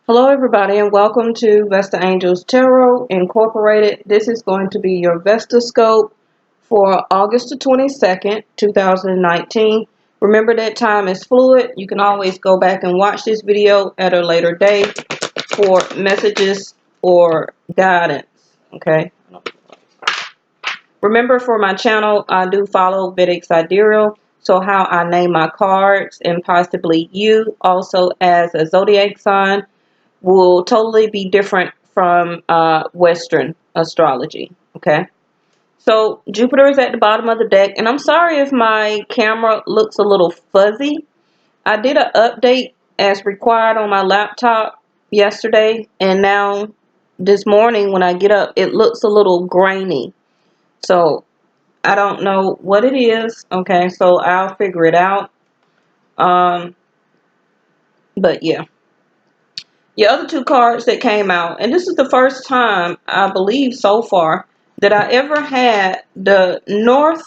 Hello everybody and welcome to Vestaangelstarot Tarot Incorporated. This is going to be your Vesta scope for August the 22nd, 2019. Remember that time is fluid. You can always go back and watch this video at a later date for messages or guidance. Okay. Remember, for my channel, I do follow Vedic Sidereal. So how I name my cards and possibly you also as a zodiac sign will totally be different from Western astrology. Okay, so Jupiter is at the bottom of the deck, and I'm sorry if my camera looks a little fuzzy. I did an update as required on my laptop yesterday, and now this morning when I get up, it looks a little grainy. So I don't know what it is. Okay, so I'll figure it out. But yeah. The other two cards that came out, and this is the first time I believe so far that I ever had the North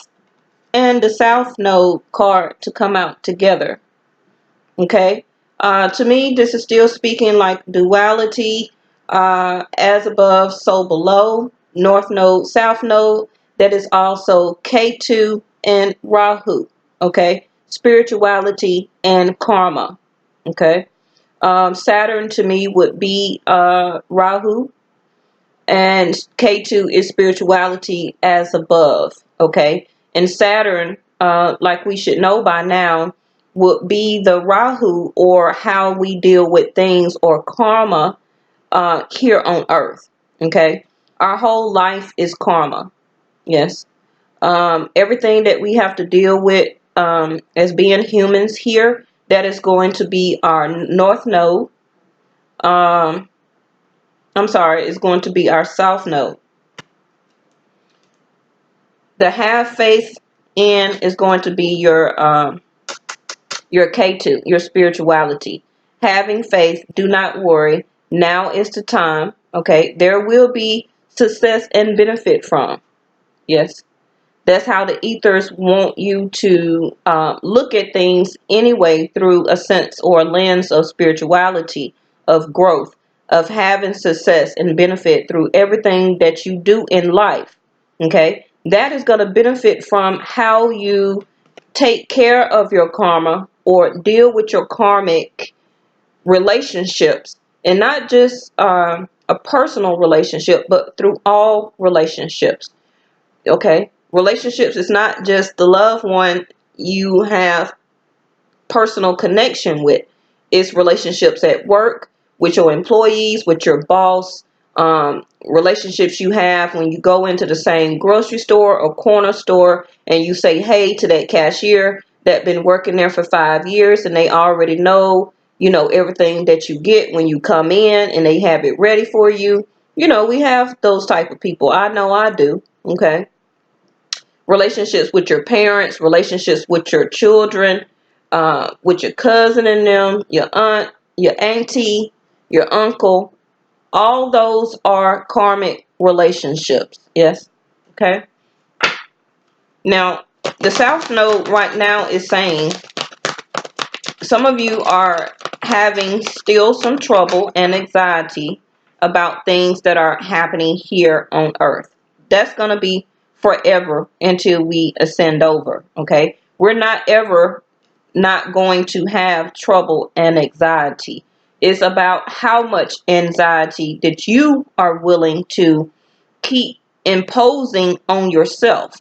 and the South Node card to come out together. Okay, to me this is still speaking like duality, as above so below, North Node, South Node. That is also K2 and Rahu. Okay, spirituality and karma. Okay. Saturn to me would be Rahu, and K2 is spirituality as above. Okay, and Saturn, like we should know by now, would be the Rahu, or how we deal with things, or karma here on Earth. Okay, our whole life is karma. Yes, everything that we have to deal with as being humans here, that is going to be our North Node. I'm sorry, it's going to be our South Node. The have faith in is going to be your K2, your spirituality. Having faith, do not worry. Now is the time. Okay, there will be success and benefit from. Yes, that's how the ethers want you to look at things anyway, through a sense or a lens of spirituality, of growth, of having success and benefit through everything that you do in life. Okay, that is going to benefit from how you take care of your karma or deal with your karmic relationships, and not just a personal relationship, but through all relationships. Okay, relationships is not just the loved one you have personal connection with. It's relationships at work, with your employees, with your boss, relationships you have when you go into the same grocery store or corner store and you say hey to that cashier that been working there for 5 years, and they already know everything that you get when you come in, and they have it ready for you. We have those type of people. I know I do. Okay, relationships with your parents, relationships with your children, with your cousin and them, your aunt, your auntie, your uncle. All those are karmic relationships. Yes. Okay. Now, the South Node right now is saying some of you are having still some trouble and anxiety about things that are happening here on Earth. That's going to be forever until we ascend over. Okay, we're not ever not going to have trouble and anxiety. It's about how much anxiety that you are willing to keep imposing on yourself,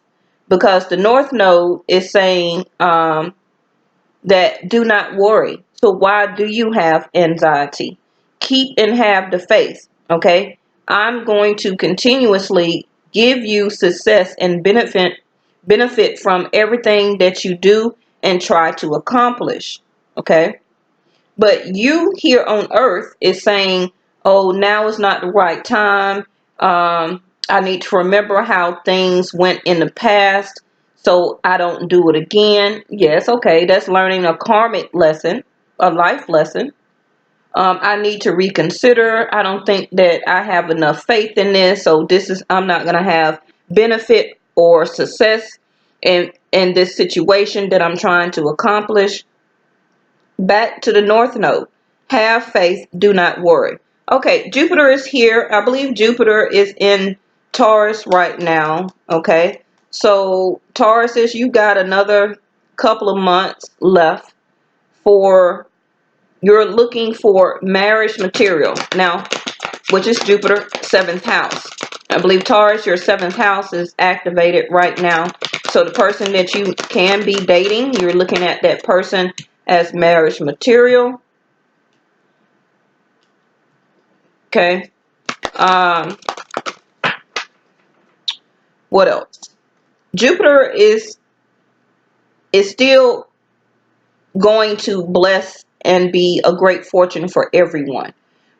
because the North Node is saying that do not worry. So why do you have anxiety? Keep and have the faith. Okay, I'm going to continuously give you success and benefit from everything that you do and try to accomplish. Okay, but you here on Earth is saying, oh, now is not the right time. I need to remember how things went in the past so I don't do it again. Yes, okay, that's learning a karmic lesson, a life lesson. I need to reconsider. I don't think that I have enough faith in this, so I'm not going to have benefit or success in this situation that I'm trying to accomplish. Back to the North Node. Have faith, do not worry. Okay, Jupiter is here. I believe Jupiter is in Taurus right now. Okay, so Taurus is, you got another couple of months left for, you're looking for marriage material now, which is Jupiter, 7th house. I believe Taurus, your 7th house is activated right now. So the person that you can be dating, you're looking at that person as marriage material. Okay. What else? Jupiter is still going to bless and be a great fortune for everyone,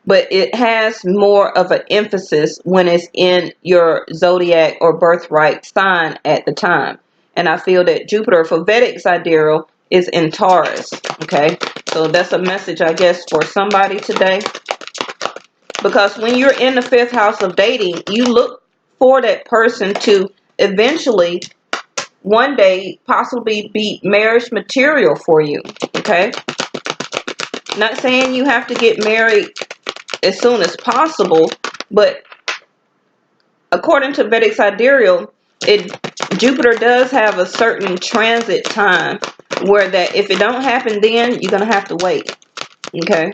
but it has more of an emphasis when it's in your zodiac or birthright sign at the time. And I feel that Jupiter for Vedic sidereal is in Taurus. Okay, so that's a message, I guess, for somebody today, because when you're in the 5th house of dating, you look for that person to eventually one day possibly be marriage material for you. Okay, not saying you have to get married as soon as possible, but according to Vedic sidereal, Jupiter does have a certain transit time where that if it don't happen then, you're gonna have to wait. Okay,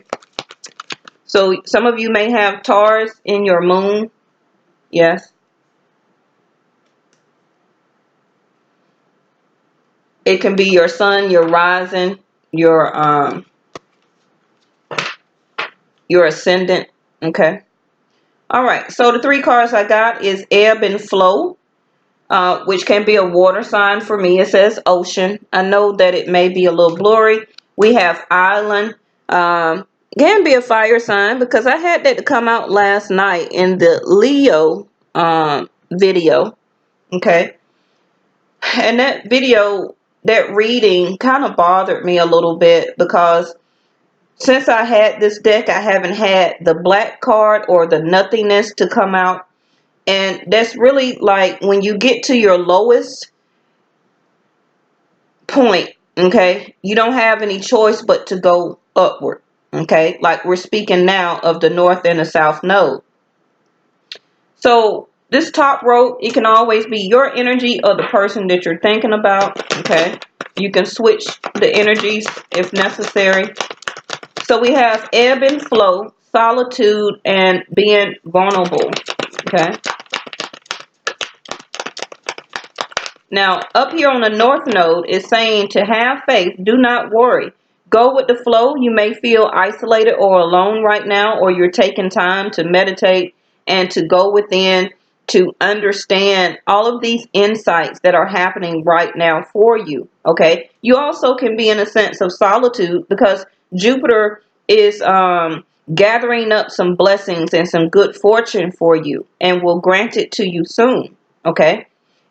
so some of you may have Taurus in your moon. Yes, it can be your sun, your rising, your ascendant. Okay. All right. So the 3 cards I got is ebb and flow, which can be a water sign for me. It says ocean. I know that it may be a little blurry. We have island. Can be a fire sign because I had that to come out last night in the Leo video. Okay. And that video, that reading kind of bothered me a little bit because since I had this deck, I haven't had the black card or the nothingness to come out. And that's really like when you get to your lowest point, okay, you don't have any choice but to go upward. Okay, like we're speaking now of the north and the south node. So this top row, it can always be your energy or the person that you're thinking about. Okay, you can switch the energies if necessary. So we have ebb and flow, solitude, and being vulnerable. Okay. Now, up here on the north node is saying to have faith, do not worry. Go with the flow. You may feel isolated or alone right now, or you're taking time to meditate and to go within to understand all of these insights that are happening right now for you. Okay. You also can be in a sense of solitude because Jupiter is gathering up some blessings and some good fortune for you and will grant it to you soon. Okay.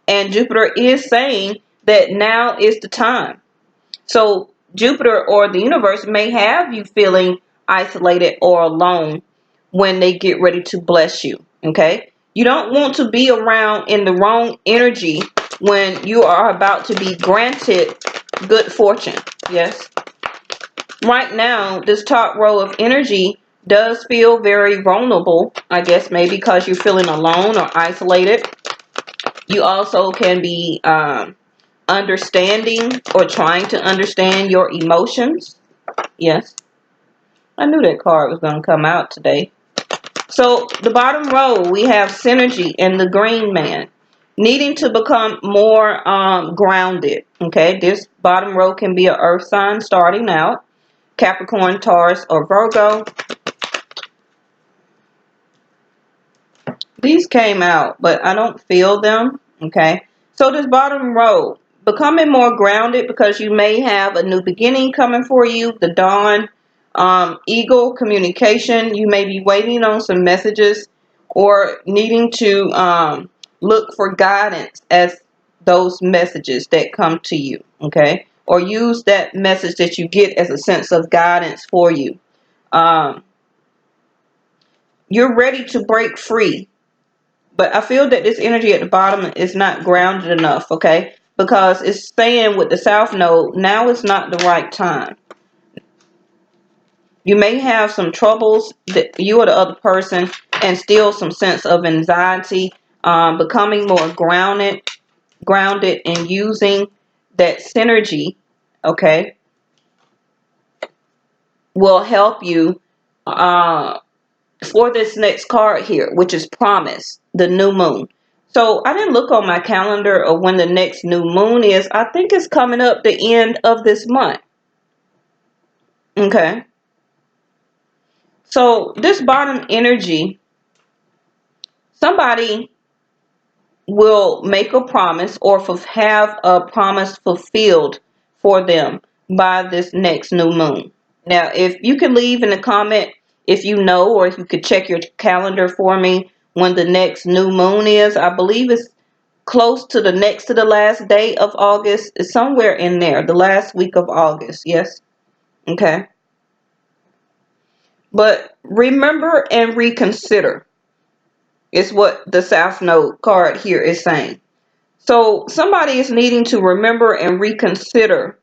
And Jupiter is saying that now is the time. So Jupiter or the universe may have you feeling isolated or alone when they get ready to bless you. Okay. You don't want to be around in the wrong energy when you are about to be granted good fortune. Yes. Right now, this top row of energy does feel very vulnerable. I guess maybe because you're feeling alone or isolated. You also can be understanding or trying to understand your emotions. Yes, I knew that card was going to come out today. So the bottom row, we have synergy and the green man. Needing to become more grounded. Okay, this bottom row can be an earth sign starting out. Capricorn, Taurus, or Virgo. These came out, but I don't feel them. Okay. So this bottom row, becoming more grounded because you may have a new beginning coming for you. The dawn, eagle, communication. You may be waiting on some messages or needing to look for guidance as those messages that come to you. Okay. Or use that message that you get as a sense of guidance for you. You're ready to break free. But I feel that this energy at the bottom is not grounded enough, okay? Because it's saying with the South Node, now is not the right time. You may have some troubles, that you or the other person, and still some sense of anxiety. Becoming more grounded and using that synergy, okay, will help you for this next card here, which is promise, the new moon. So I didn't look on my calendar of when the next new moon is. I think it's coming up the end of this month. Okay. So this bottom energy, somebody will make a promise or have a promise fulfilled for them by this next new moon. Now, if you can leave in the comment if you know, or if you could check your calendar for me when the next new moon is. I believe it's close to the next to the last day of August. It's somewhere in there, the last week of August. Yes. Okay. But remember and reconsider is what the South Node card here is saying. So somebody is needing to remember and reconsider,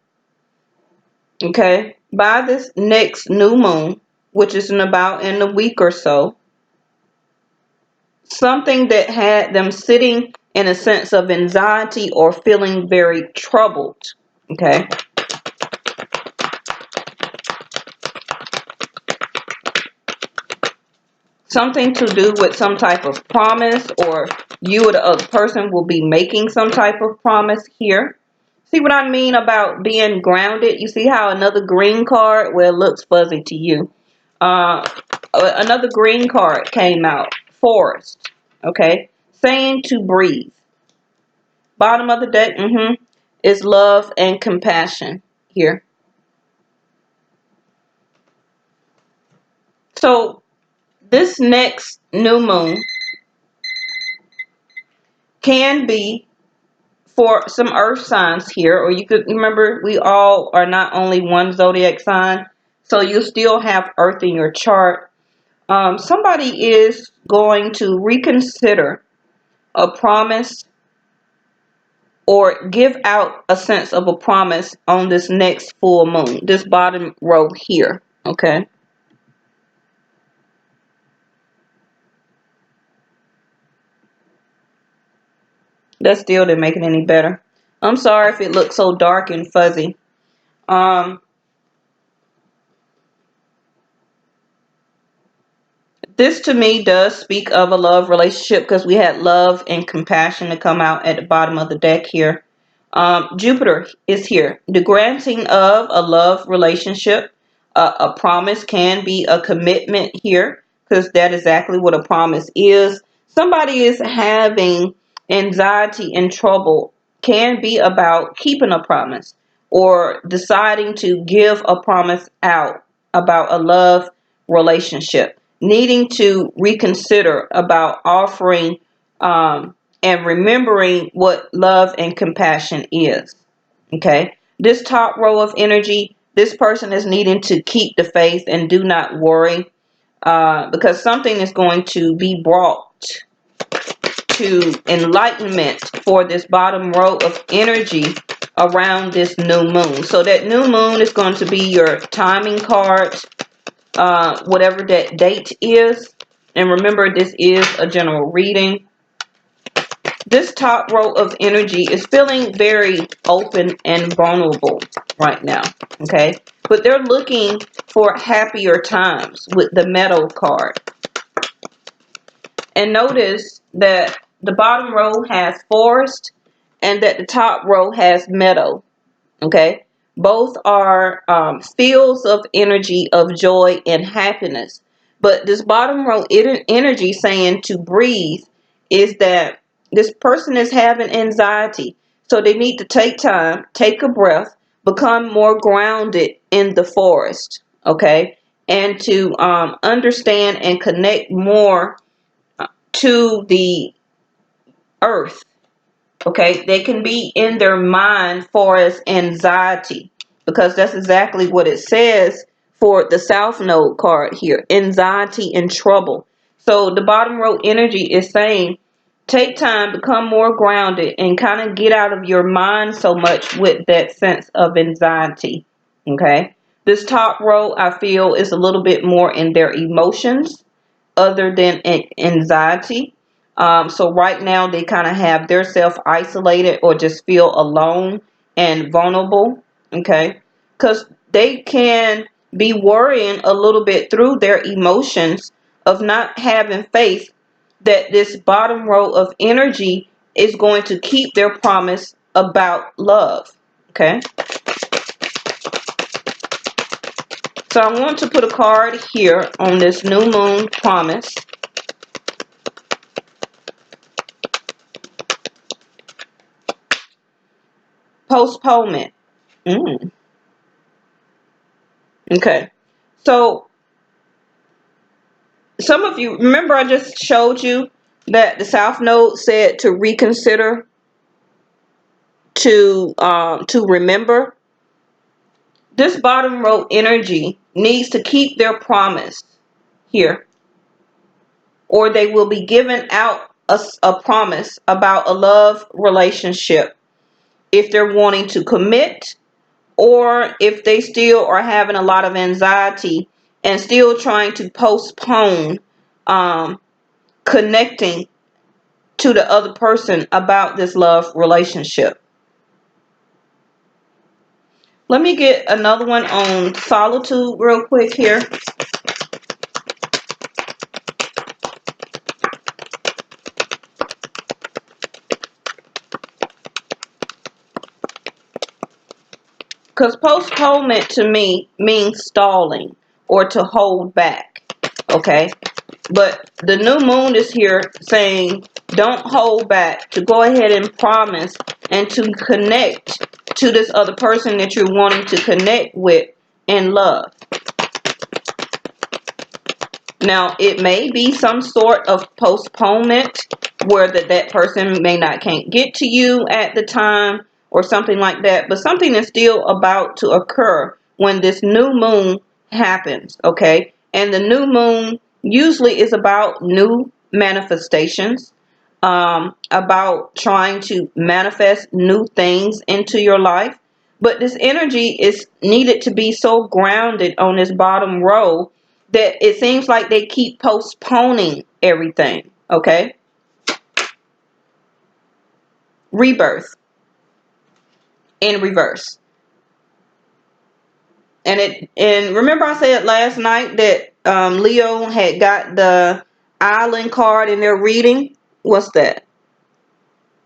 okay, by this next new moon, which is in a week or so, something that had them sitting in a sense of anxiety or feeling very troubled, okay. Something to do with some type of promise, or you or the other person will be making some type of promise here. See what I mean about being grounded? You see how another green card, well, it looks fuzzy to you. Another green card came out, forest, okay, saying to breathe. Bottom of the deck, is love and compassion here. So this next new moon can be for some earth signs here, or you could remember we all are not only one zodiac sign, so you still have earth in your chart. Somebody is going to reconsider a promise or give out a sense of a promise on this next full moon, this bottom row here, okay? That still didn't make it any better. I'm sorry if it looks so dark and fuzzy. Um, This to me does speak of a love relationship because we had love and compassion to come out at the bottom of the deck here. Jupiter is here. The granting of a love relationship, a promise can be a commitment here because that is exactly what a promise is. Somebody is having anxiety and trouble, can be about keeping a promise or deciding to give a promise out about a love relationship, needing to reconsider about offering and remembering what love and compassion is. Okay. This top row of energy, this person is needing to keep the faith and do not worry because something is going to be brought to enlightenment for this bottom row of energy around this new moon. So that new moon is going to be your timing card, whatever that date is. And remember, this is a general reading. This top row of energy is feeling very open and vulnerable right now, okay? But they're looking for happier times with the meadow card. And notice that the bottom row has forest and that the top row has meadow, okay? Both are fields of energy of joy and happiness. But this bottom row energy saying to breathe is that this person is having anxiety. So they need to take time, take a breath, become more grounded in the forest, okay? And to understand and connect more to the earth. Okay, they can be in their mind for as anxiety because that's exactly what it says for the South Node card here, anxiety and trouble. So the bottom row energy is saying take time, become more grounded, and kind of get out of your mind so much with that sense of anxiety. Okay, This top row, I feel, is a little bit more in their emotions other than anxiety. So right now they kind of have their self isolated or just feel alone and vulnerable. Okay. Because they can be worrying a little bit through their emotions of not having faith that this bottom row of energy is going to keep their promise about love. Okay. So I want to put a card here on this new moon promise. Postponement. Okay. So some of you remember I just showed you that the South Node said to reconsider, to remember. This bottom row energy needs to keep their promise here, or they will be given out a promise about a love relationship if they're wanting to commit, or if they still are having a lot of anxiety and still trying to postpone connecting to the other person about this love relationship. Let me get another one on solitude real quick here. Because postponement to me means stalling or to hold back. Okay. But the new moon is here saying don't hold back, to go ahead and promise and to connect to this other person that you're wanting to connect with in love. Now, it may be some sort of postponement where that person may not can't get to you at the time or something like that, but something is still about to occur when this new moon happens, okay? And the new moon usually is about new manifestations, about trying to manifest new things into your life. But this energy is needed to be so grounded on this bottom row that it seems like they keep postponing everything. Okay. Rebirth in reverse. And remember I said last night that Leo had got the island card in their reading. What's that?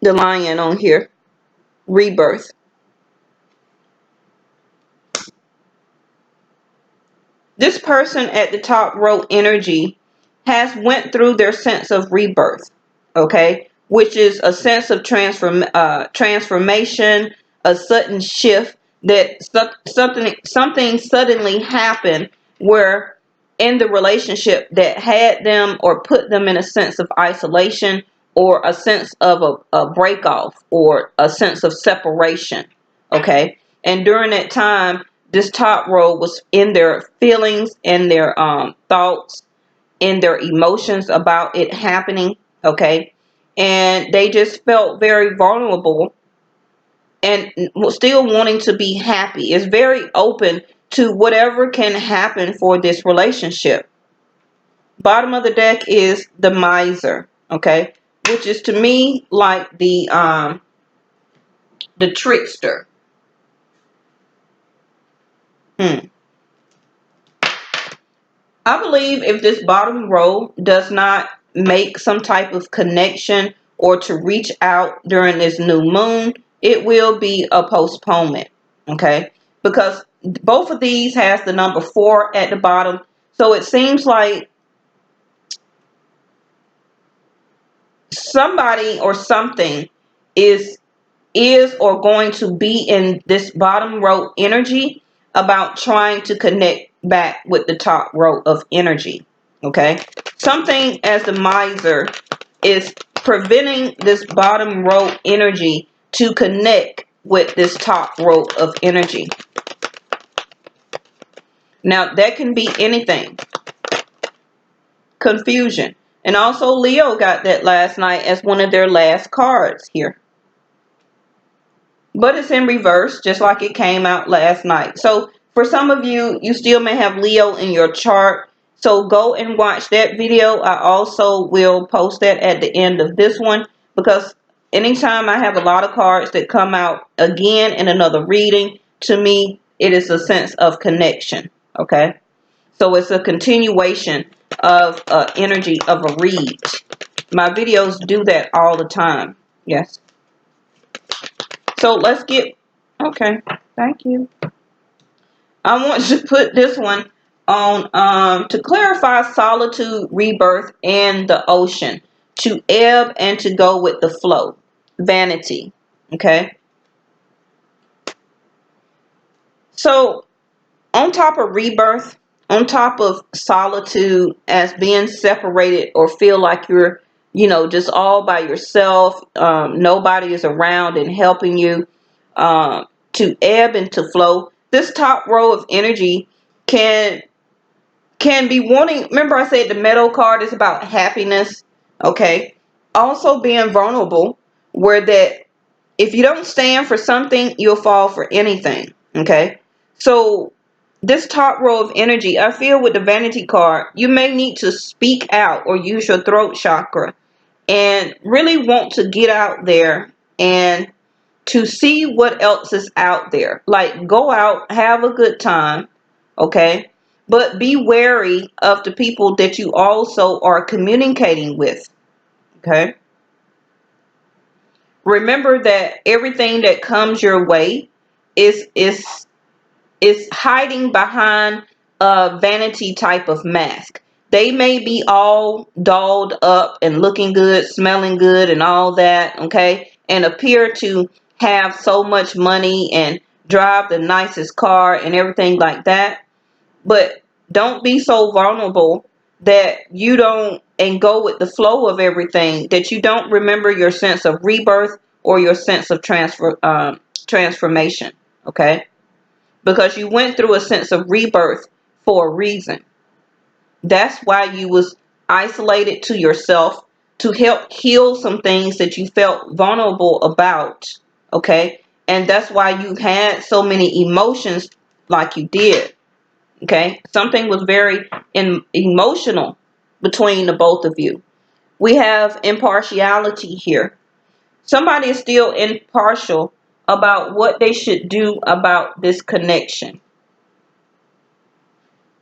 The lion on here. Rebirth. This person at the top row energy has went through their sense of rebirth, okay, which is a sense of transformation, a sudden shift that something suddenly happened where in the relationship that had them or put them in a sense of isolation or a sense of a break off or a sense of separation, okay, and during that time this top row was in their feelings, in their thoughts, in their emotions about it happening, okay? And they just felt very vulnerable and still wanting to be happy. It's very open to whatever can happen for this relationship. Bottom of the deck is the miser, okay? Which is to me like the trickster. I believe if this bottom row does not make some type of connection or to reach out during this new moon, it will be a postponement. Okay. Because both of these has the number 4 at the bottom. So it seems like somebody or something is or going to be in this bottom row energy about trying to connect back with the top row of energy. Okay. Something as the miser is preventing this bottom row energy to connect with this top row of energy. Now that can be anything. Confusion. And also Leo got that last night as one of their last cards here. But it's in reverse, just like it came out last night. So For some of you, you still may have Leo in your chart. So go and watch that video. I also will post that at the end of this one, because anytime I have a lot of cards that come out again in another reading, to me, it is a sense of connection. Okay. So it's a continuation of energy of a read. My videos do that all the time. Yes. So let's get, okay. Thank you. I want to put this one on to clarify solitude, rebirth, and the ocean. To ebb and to go with the flow. Vanity. Okay. So on top of rebirth, on top of solitude as being separated or feel like you're, just all by yourself, nobody is around and helping you, to ebb and to flow. This top row of energy can be wanting. Remember, I said the metal card is about happiness. Okay. Also being vulnerable, where that if you don't stand for something, you'll fall for anything. Okay. So this top row of energy, I feel with the vanity card, you may need to speak out or use your throat chakra and really want to get out there and to see what else is out there. Like, go out, have a good time, okay? But be wary of the people that you also are communicating with, okay? Remember that everything that comes your way is hiding behind a vanity type of mask. They may be all dolled up and looking good, smelling good and all that, okay? And appear to have so much money and drive the nicest car and everything like that. But don't be so vulnerable that you don't, and go with the flow of everything, that you don't remember your sense of rebirth or your sense of transformation, okay? Because you went through a sense of rebirth for a reason. That's why you was isolated to yourself, to help heal some things that you felt vulnerable about, okay? And that's why you had so many emotions like you did, okay? Something was very emotional between the both of you. We have impartiality here. Somebody is still impartial about what they should do about this connection.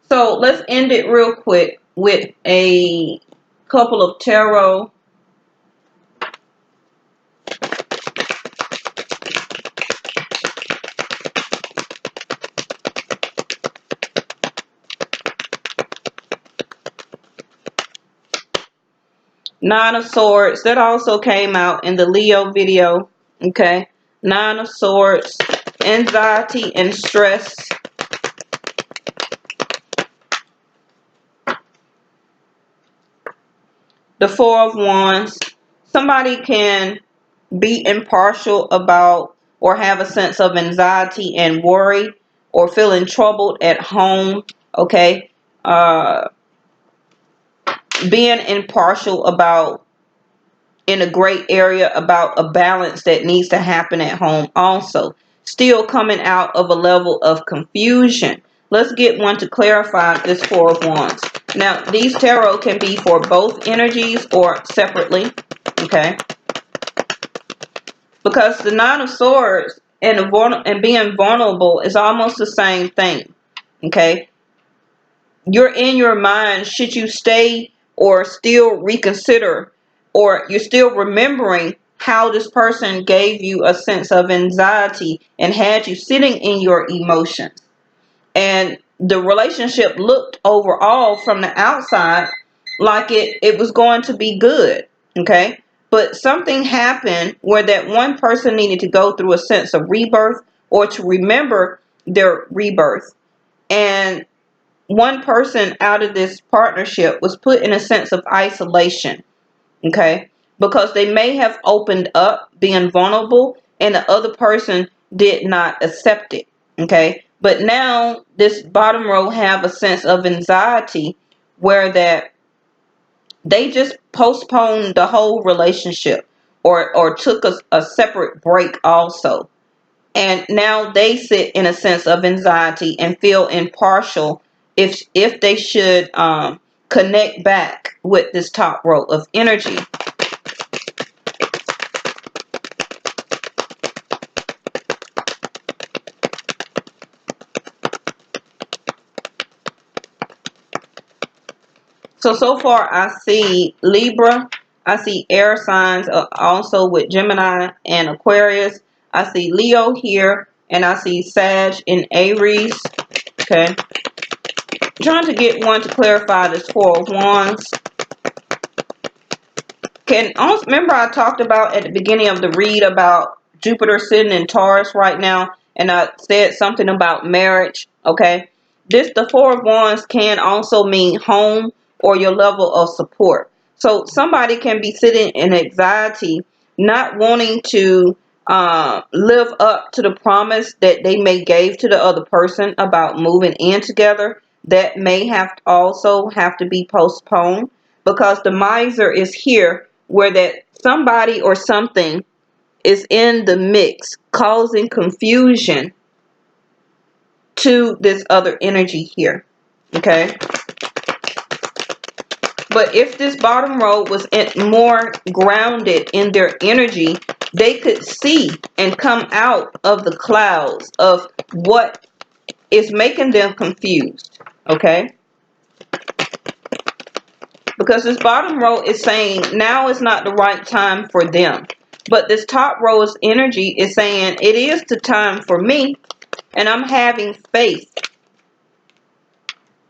So let's end it real quick with a couple of tarot. Nine of Swords. That also came out in the Leo video. Okay. Nine of Swords. Anxiety and stress. The Four of Wands. Somebody can be impartial about or have a sense of anxiety and worry or feeling troubled at home. Okay. Being impartial about, in a gray area, about a balance that needs to happen at home also. Still coming out of a level of confusion. Let's get one to clarify this Four of Wands. Now, these tarot can be for both energies or separately. Okay. Because the Nine of Swords and being vulnerable is almost the same thing. Okay. You're in your mind, should you stay or still reconsider, or you're still remembering how this person gave you a sense of anxiety and had you sitting in your emotions. And the relationship looked overall from the outside like it was going to be good. Okay. But something happened where that one person needed to go through a sense of rebirth or to remember their rebirth. And one person out of this partnership was put in a sense of isolation, okay? Because they may have opened up being vulnerable and the other person did not accept it, okay? But now this bottom row have a sense of anxiety where that they just postponed the whole relationship or took a separate break also. And now they sit in a sense of anxiety and feel impartial if they should connect back with this top row of energy. So far I see Libra, I see air signs also with Gemini and Aquarius. I see Leo here, and I see Sag in Aries. Okay. Trying to get one to clarify this Four of Wands. Remember I talked about at the beginning of the read about Jupiter sitting in Taurus right now, and I said something about marriage. Okay. The Four of Wands can also mean home or your level of support. So somebody can be sitting in anxiety, not wanting to live up to the promise that they may gave to the other person about moving in together. That may have to be postponed, because the miser is here, where that somebody or something is in the mix causing confusion to this other energy here. Okay. But if this bottom row was more grounded in their energy, they could see and come out of the clouds of what is making them confused. Okay. Because this bottom row is saying now is not the right time for them. But this top row's energy is saying it is the time for me, and I'm having faith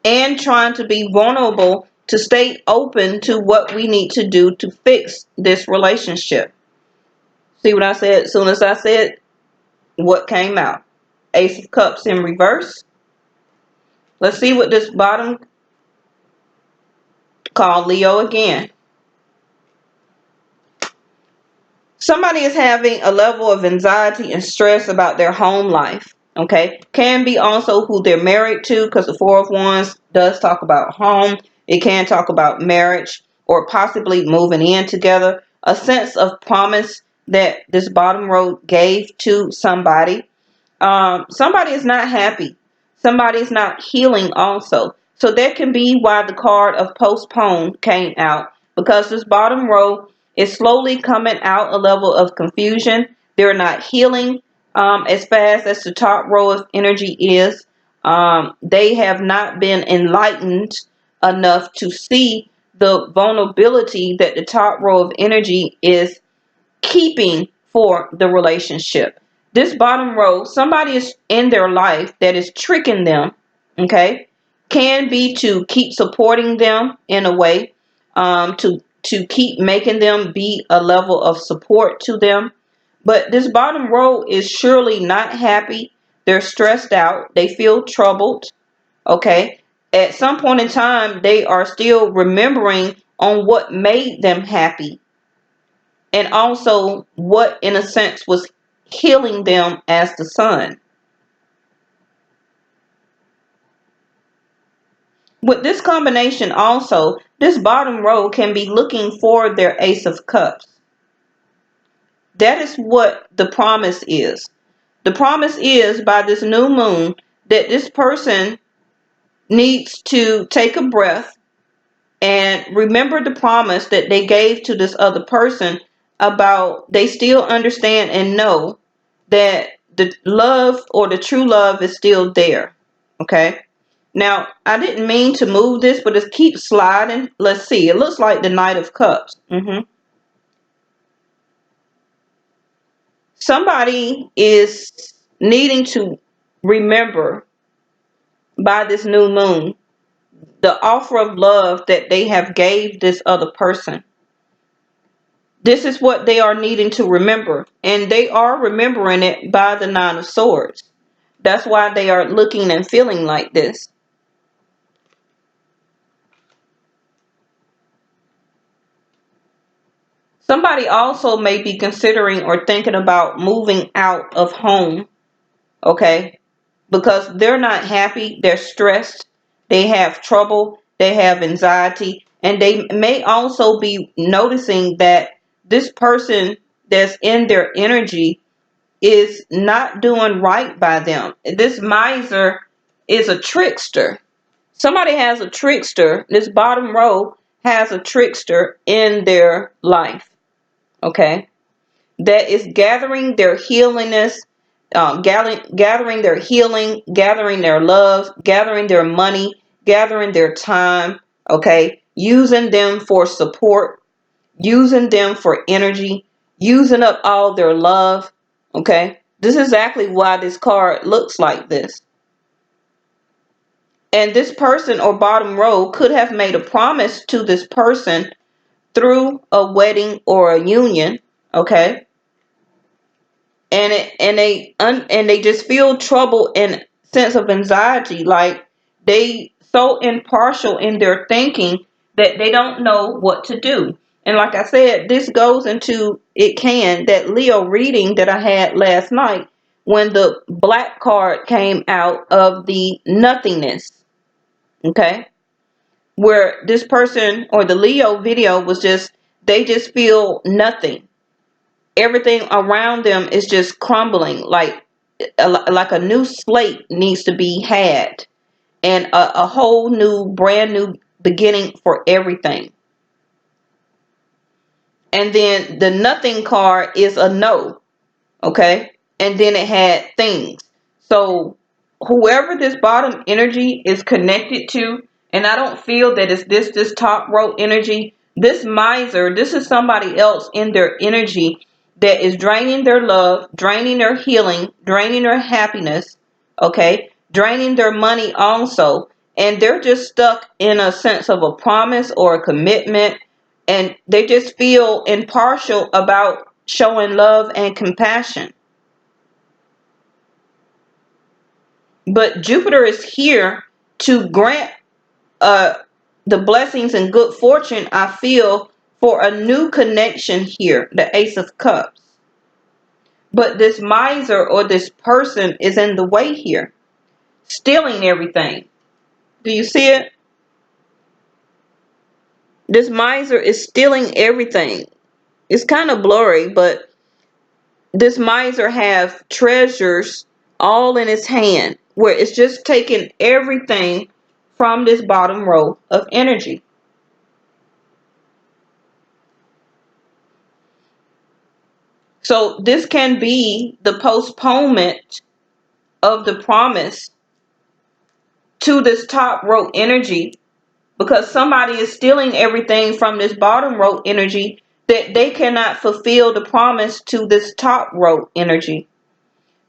and trying to be vulnerable to stay open to what we need to do to fix this relationship. See what I said? As soon as I said what came out. Ace of Cups in reverse. Let's see what this bottom called Leo again. Somebody is having a level of anxiety and stress about their home life. Okay. Can be also who they're married to, because the Four of Wands does talk about home. It can talk about marriage or possibly moving in together. A sense of promise that this bottom row gave to somebody. Somebody is not happy. Somebody is not healing also. So that can be why the card of postpone came out, because this bottom row is slowly coming out a level of confusion. They're not healing as fast as the top row of energy is. They have not been enlightened enough to see the vulnerability that the top row of energy is keeping for the relationship. This bottom row, somebody is in their life that is tricking them, okay? Can be to keep supporting them in a way, to keep making them be a level of support to them. But this bottom row is surely not happy. They're stressed out. They feel troubled, okay? At some point in time, they are still remembering on what made them happy, and also what in a sense was healing them as the sun. With this combination also, this bottom row can be looking for their Ace of Cups. That is what the promise is. The promise is, by this new moon, that this person needs to take a breath and remember the promise that they gave to this other person, about they still understand and know that the love or the true love is still there. Okay. Now, I didn't mean to move this, but it keeps sliding. Let's see. It looks like the Knight of Cups. Somebody is needing to remember, by this new moon, the offer of love that they have gave this other person. This is what they are needing to remember. And they are remembering it by the Nine of Swords. That's why they are looking and feeling like this. Somebody also may be considering or thinking about moving out of home. Okay. Because they're not happy. They're stressed. They have trouble. They have anxiety. And they may also be noticing that this person that's in their energy is not doing right by them. This miser is a trickster. Somebody has a trickster. This bottom row has a trickster in their life. Okay. That is gathering their healingness, gathering their healing, gathering their love, gathering their money, gathering their time. Okay. Using them for support, using them for energy, using up all their love. Okay. This is exactly why this card looks like this. And this person or bottom row could have made a promise to this person through a wedding or a union. Okay. And they just feel trouble and sense of anxiety, like they so impartial in their thinking that they don't know what to do. And like I said, this goes into that Leo reading that I had last night when the black card came out of the nothingness. Okay, where this person or the Leo video was just, they just feel nothing. Everything around them is just crumbling, like a new slate needs to be had, and a whole new brand new beginning for everything. And then the nothing card is a no. Okay, and then it had things. So whoever this bottom energy is connected to, and I don't feel that it's this top row energy, this miser, this is somebody else in their energy that is draining their love, draining their healing, draining their happiness, okay, draining their money also, and they're just stuck in a sense of a promise or a commitment, and they just feel impartial about showing love and compassion. But Jupiter is here to grant the blessings and good fortune, I feel, for a new connection here, the Ace of Cups. But this miser or this person is in the way here, stealing everything. Do you see it? This miser is stealing everything. It's kind of blurry, but this miser have treasures all in his hand, where it's just taking everything from this bottom row of energy. So this can be the postponement of the promise to this top row energy, because somebody is stealing everything from this bottom row energy that they cannot fulfill the promise to this top row energy.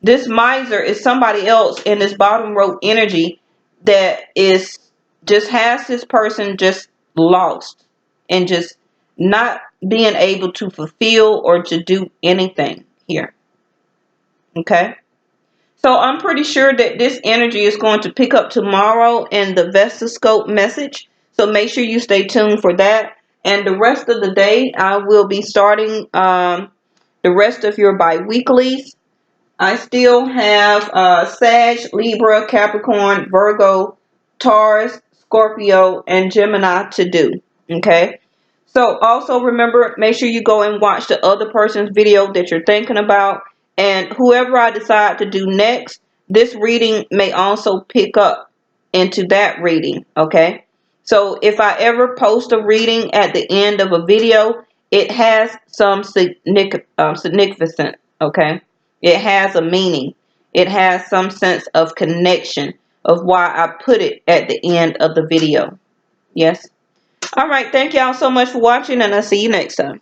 This miser is somebody else in this bottom row energy that is just has this person just lost and just not being able to fulfill or to do anything here. Okay. So I'm pretty sure that this energy is going to pick up tomorrow in the Vesta scope message. So make sure you stay tuned for that. And the rest of the day, I will be starting the rest of your bi-weeklies. I still have Sag, Libra, Capricorn, Virgo, Taurus, Scorpio, and Gemini to do. Okay. So also remember, make sure you go and watch the other person's video that you're thinking about. And whoever I decide to do next, this reading may also pick up into that reading. Okay. So if I ever post a reading at the end of a video, it has some significance. Okay. It has a meaning. It has some sense of connection of why I put it at the end of the video. Yes. All right. Thank y'all so much for watching, and I'll see you next time.